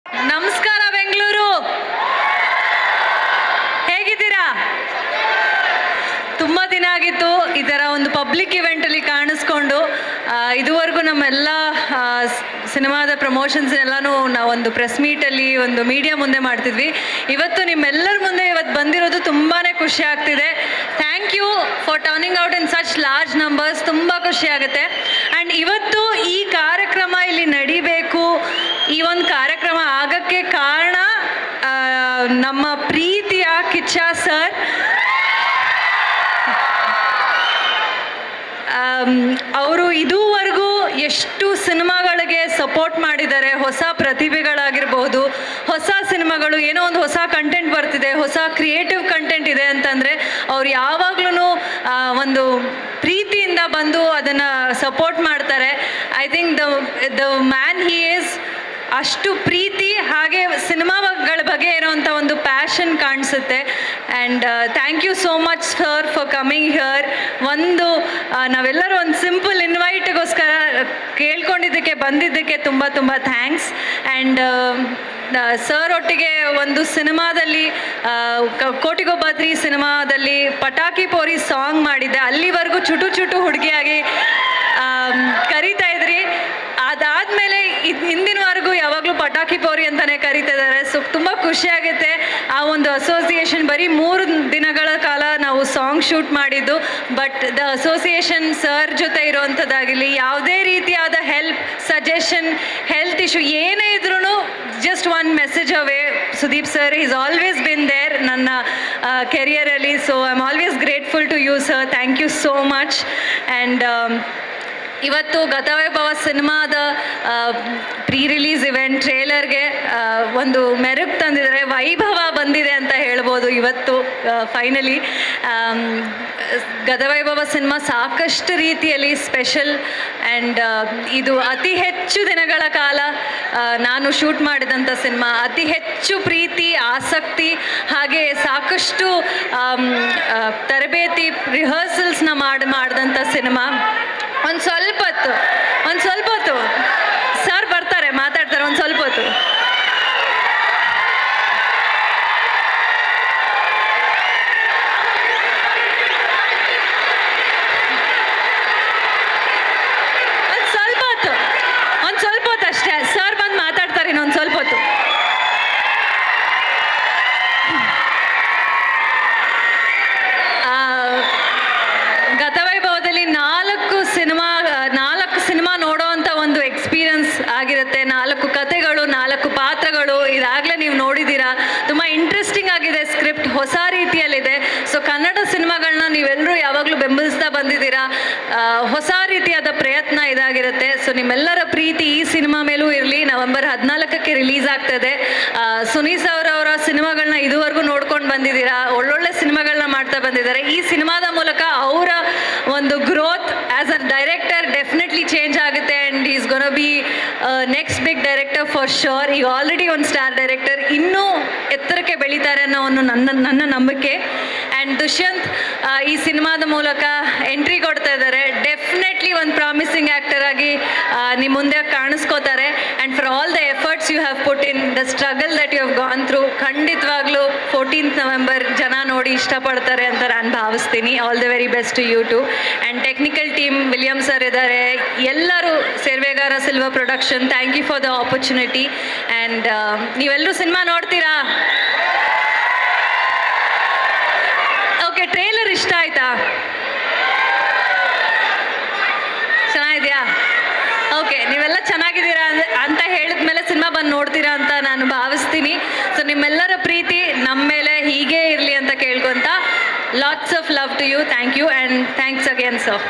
ನಮಸ್ಕಾರ ಬೆಂಗಳೂರು, ಹೇಗಿದ್ದೀರಾ? ತುಂಬ ದಿನ ಆಗಿತ್ತು ಈ ಥರ ಒಂದು ಪಬ್ಲಿಕ್ ಇವೆಂಟಲ್ಲಿ ಕಾಣಿಸ್ಕೊಂಡು. ಇದುವರೆಗೂ ನಮ್ಮೆಲ್ಲ ಸಿನಿಮಾದ ಪ್ರಮೋಷನ್ಸ್ ಎಲ್ಲನೂ ನಾವೊಂದು ಪ್ರೆಸ್ ಮೀಟಲ್ಲಿ ಒಂದು ಮೀಡಿಯಾ ಮುಂದೆ ಮಾಡ್ತಿದ್ವಿ. ಇವತ್ತು ನಿಮ್ಮೆಲ್ಲರ ಮುಂದೆ ಇವತ್ತು ಬಂದಿರೋದು ತುಂಬಾ ಖುಷಿ ಆಗ್ತಿದೆ. Thank you for turning out in such large numbers. ತುಂಬ ಖುಷಿ ಆಗುತ್ತೆ. ಆ್ಯಂಡ್ ಇವತ್ತು ಈ ಕಾರ್ಯಕ್ರಮ ಇಲ್ಲಿ ನಡಿಬೇಕು, ಈ ಒಂದು ಕಾರ್ಯಕ್ರಮ ಆಗಕ್ಕೆ ಕಾರಣ ನಮ್ಮ ಪ್ರೀತಿಯ ಕಿಚ್ಚ ಸರ್. ಅವರು ಇದುವರೆಗೂ ಎಷ್ಟು ಸಿನಿಮಾಗಳಿಗೆ ಸಪೋರ್ಟ್ ಮಾಡಿದ್ದಾರೆ. ಹೊಸ ಪ್ರತಿಭೆಗಳಾಗಿರ್ಬೋದು, ಹೊಸ ಸಿನಿಮಾಗಳು ಏನೋ ಒಂದು ಹೊಸ ಕಂಟೆಂಟ್ ಬರ್ತಿದೆ, ಹೊಸ ಕ್ರಿಯೇಟಿವ್ ಕಂಟೆಂಟ್ ಇದೆ ಅಂತಂದರೆ ಅವ್ರು ಯಾವಾಗ್ಲೂ ಒಂದು ಪ್ರೀತಿಯಿಂದ ಬಂದು ಅದನ್ನು ಸಪೋರ್ಟ್ ಮಾಡ್ತಾರೆ. I think the man he is ಅಷ್ಟು ಪ್ರೀತಿ, ಹಾಗೆ ಸಿನಿಮಾಗಳ ಬಗ್ಗೆ ಇರೋವಂಥ ಒಂದು ಪ್ಯಾಷನ್ ಕಾಣಿಸುತ್ತೆ. And thank you so much sir for coming here. ಒಂದು ನಾವೆಲ್ಲರೂ ಒಂದು ಸಿಂಪಲ್ ಇನ್ವೈಟ್ಗೋಸ್ಕರ ಕೇಳ್ಕೊಂಡಿದ್ದಕ್ಕೆ ಬಂದಿದ್ದಕ್ಕೆ ತುಂಬ ತುಂಬ ಥ್ಯಾಂಕ್ಸ್. ಆ್ಯಂಡ್ ಸರ್ ಒಟ್ಟಿಗೆ ಒಂದು ಸಿನಿಮಾದಲ್ಲಿ ಕೋಟಿಗೊಬ್ಬ ಸಿನಿಮಾದಲ್ಲಿ ಪಟಾಕಿ ಪೋರಿ ಸಾಂಗ್ ಮಾಡಿದ್ದೆ. ಅಲ್ಲಿವರೆಗೂ ಚುಟು ಚುಟು ಹುಡುಗಿಯಾಗಿ ಕರೀತಾ ಇದ್ರಿ. ಅದಾದಮೇಲೆ ಹಿಂದಿನವರೆಗೂ ಯಾವಾಗಲೂ ಪಟಾಕಿ ಪೋರಿ ಅಂತಲೇ ಕರೀತಿದ್ದಾರೆ. ಸೊ ತುಂಬ ಖುಷಿಯಾಗುತ್ತೆ. ಆ ಒಂದು ಅಸೋಸಿಯೇಷನ್ ಬರೀ 3 ದಿನಗಳ ಕಾಲ ನಾವು ಸಾಂಗ್ ಶೂಟ್ ಮಾಡಿದ್ದು. ಬಟ್ ದ ಅಸೋಸಿಯೇಷನ್ ಸರ್ ಜೊತೆ ಇರೋವಂಥದ್ದಾಗಲಿ, ಯಾವುದೇ ರೀತಿಯಾದ ಹೆಲ್ಪ್, ಸಜೆಷನ್, ಹೆಲ್ತ್ ಇಶ್ಯೂ ಏನೇ ಇದ್ರೂ just one message away. Sudeep sir is always been there ನನ್ನ ಕೆರಿಯರಲ್ಲಿ. So I am always grateful to you sir. Thank you so much. And ಇವತ್ತು ಗತವೈಭವ ಸಿನಿಮಾದ ಪ್ರೀ ರಿಲೀಸ್ ಇವೆಂಟ್ ಟ್ರೇಲರ್ಗೆ ಒಂದು ಮೆರುಗು ತಂದಿದ್ದಾರೆ, ವೈಭವ ಬಂದಿದೆ ಅಂತ ಹೇಳ್ಬೋದು. ಇವತ್ತು ಫೈನಲಿ ಗತವೈಭವ ಸಿನಿಮಾ ಸಾಕಷ್ಟು ರೀತಿಯಲ್ಲಿ ಸ್ಪೆಷಲ್. ಆ್ಯಂಡ್ ಇದು ಅತಿ ಹೆಚ್ಚು ದಿನಗಳ ಕಾಲ ನಾನು ಶೂಟ್ ಮಾಡಿದಂಥ ಸಿನಿಮಾ. ಅತಿ ಹೆಚ್ಚು ಪ್ರೀತಿ, ಆಸಕ್ತಿ, ಹಾಗೆ ಸಾಕಷ್ಟು ತರಬೇತಿ, ರಿಹರ್ಸಲ್ಸ್ನ ಮಾಡಿದಂಥ ಸಿನಿಮಾ. ಒಂದು ಸ್ವಲ್ಪ ಹೊತ್ತು ಸರ್ ಬರ್ತಾರೆ, ಮಾತಾಡ್ತಾರೆ. ಒಂದು ಸ್ವಲ್ಪ ಹೊತ್ತು ಅಷ್ಟೇ. ಸರ್ ಬಂದು ಮಾತಾಡ್ತಾರೆ ಇನ್ನೊಂದು ಸ್ವಲ್ಪ ಹೊತ್ತು. ಗತವೈಭವದಲ್ಲಿ 4 ಸಿನಿಮಾ ನೋಡೋ ಅಂಥ ಒಂದು ಎಕ್ಸ್ಪೀರಿಯನ್ಸ್ ಆಗಿರುತ್ತೆ. 4 ಕಥೆಗಳು, 4 ಪಾತ್ರಗಳು ಇದಾಗಲೇ ನೀವು ನೋಡಿದ್ದೀರಾ. ತುಂಬ ಇಂಟ್ರೆಸ್ಟಿಂಗ್ ಆಗಿದೆ. ಸ್ಕ್ರಿಪ್ಟ್ ಹೊಸ ರೀತಿಯಲ್ಲಿದೆ. ಸೊ ಕನ್ನಡ ಸಿನಿಮಾಗಳನ್ನ ನೀವೆಲ್ಲರೂ ಯಾವಾಗಲೂ ಬೆಂಬಲಿಸ್ತಾ ಬಂದಿದ್ದೀರಾ. ಹೊಸ ರೀತಿಯಾದ ಪ್ರಯತ್ನ ಇದಾಗಿರುತ್ತೆ. ಸೊ ನಿಮ್ಮೆಲ್ಲರ ಪ್ರೀತಿ ಈ ಸಿನಿಮಾ ಮೇಲೂ ಇರಲಿ. ನವೆಂಬರ್ 14ಕ್ಕೆ ರಿಲೀಸ್ ಆಗ್ತದೆ. ಸುನೀಲ್ ಸರ್ ಅವರ ಸಿನಿಮಾಗಳನ್ನ ಇದುವರೆಗೂ ನೋಡ್ಕೊಂಡು ಬಂದಿದ್ದೀರಾ. ಒಳ್ಳೊಳ್ಳೆ ಸಿನಿಮಾಗಳನ್ನ ಮಾಡ್ತಾ ಬಂದಿದ್ದಾರೆ. ಈ ಸಿನಿಮಾದ ಮೂಲಕ ಅವರ ಒಂದು growth as a director definitely change ಆಗುತ್ತೆ. And is gonna be next big director for sure. ಈಗ ಆಲ್ರೆಡಿ ಒಂದು ಸ್ಟಾರ್ ಡೈರೆಕ್ಟರ್, ಇನ್ನೂ ಎತ್ತರಕ್ಕೆ ಬೆಳೀತಾರೆ ಅನ್ನೋ ಒಂದು ನನ್ನ ನಂಬಿಕೆ. ಆ್ಯಂಡ್ ದುಷ್ಯಂತ್ ಈ ಸಿನಿಮಾದ ಮೂಲಕ ಎಂಟ್ರಿ ಕೊಡ್ತಾ ಇದ್ದಾರೆ. ಡೆಫಿನೆಟ್ಲಿ ಒಂದು ಪ್ರಾಮಿಸಿಂಗ್ ಆ್ಯಕ್ಟರ್ ಆಗಿ ನಿಮ್ಮ ಮುಂದೆ ಕಾಣಿಸ್ಕೋತಾರೆ. And for all the efforts you have put in, the struggle that you have gone through, ಖಂಡಿತವಾಗ್ಲೂ 14th ನವೆಂಬರ್ ಜನ ನೋಡಿ ಇಷ್ಟಪಡ್ತಾರೆ ಅಂತ ನಾನು ಭಾವಿಸ್ತೀನಿ. All the very best to you too. And technical team William sir ಇದ್ದಾರೆ, ಎಲ್ಲರೂ, ಸೇರ್ವೇಗಾರ silver production, thank you for the opportunity. And ನೀವೆಲ್ಲರೂ ಸಿನಿಮಾ ನೋಡ್ತೀರಾ? ಓಕೆ, ಟ್ರೇಲರ್ ಇಷ್ಟ ಆಯ್ತಾ? ಚೆನ್ನಾಗಿದೆಯಾ? ಓಕೆ, ನೀವೆಲ್ಲ ಚೆನ್ನಾಗಿದ್ದೀರಾ ಅಂತ ಹೇಳಿದ್ಮೇಲೆ ಸಿನಿಮಾ ಬಂದು ನೋಡ್ತೀರಾ ಅಂತ ನಾನು ಭಾವಿಸ್ತೀನಿ. ಸೊ ನಿಮ್ಮೆಲ್ಲರ ಪ್ರೀತಿ ನಮ್ಮ ಮೇಲೆ ಹೀಗೆ ಇರಲಿ ಅಂತ ಕೇಳ್ಕೊತ, lots of love to you. Thank you and thanks again sir.